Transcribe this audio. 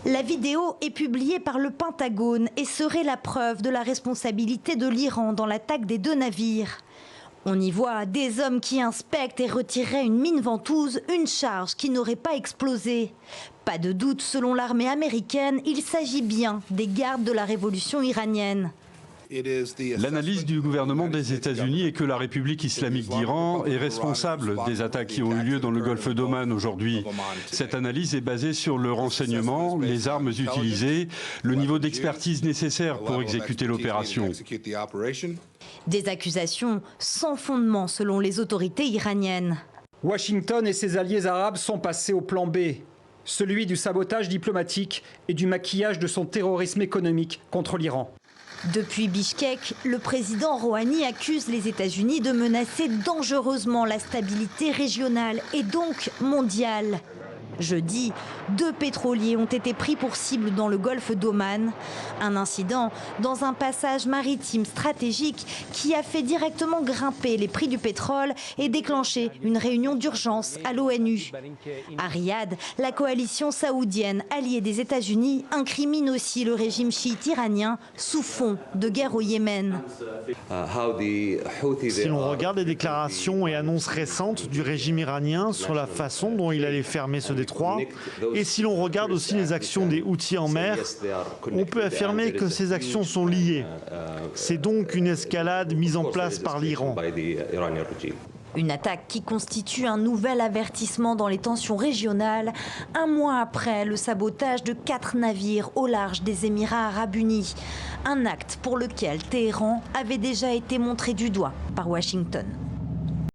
La vidéo est publiée par le Pentagone et serait la preuve de la responsabilité de l'Iran dans l'attaque des 2 navires. On y voit des hommes qui inspectent et retireraient une mine ventouse, une charge qui n'aurait pas explosé. Pas de doute, selon l'armée américaine, il s'agit bien des gardes de la révolution iranienne. L'analyse du gouvernement des États-Unis est que la République islamique d'Iran est responsable des attaques qui ont eu lieu dans le golfe d'Oman aujourd'hui. Cette analyse est basée sur le renseignement, les armes utilisées, le niveau d'expertise nécessaire pour exécuter l'opération. Des accusations sans fondement selon les autorités iraniennes. Washington et ses alliés arabes sont passés au plan B, celui du sabotage diplomatique et du maquillage de son terrorisme économique contre l'Iran. Depuis Bichkek, le président Rouhani accuse les États-Unis de menacer dangereusement la stabilité régionale et donc mondiale. Jeudi, 2 pétroliers ont été pris pour cible dans le golfe d'Oman. Un incident dans un passage maritime stratégique qui a fait directement grimper les prix du pétrole et déclenché une réunion d'urgence à l'ONU. À Riyad, la coalition saoudienne alliée des États-Unis incrimine aussi le régime chiite iranien sous fond de guerre au Yémen. Si l'on regarde les déclarations et annonces récentes du régime iranien sur la façon dont il allait fermer ce détroit, et si l'on regarde aussi les actions des Houthis en mer, on peut affirmer que ces actions sont liées. C'est donc une escalade mise en place par l'Iran. Une attaque qui constitue un nouvel avertissement dans les tensions régionales, un mois après le sabotage de 4 navires au large des Émirats arabes unis. Un acte pour lequel Téhéran avait déjà été montré du doigt par Washington.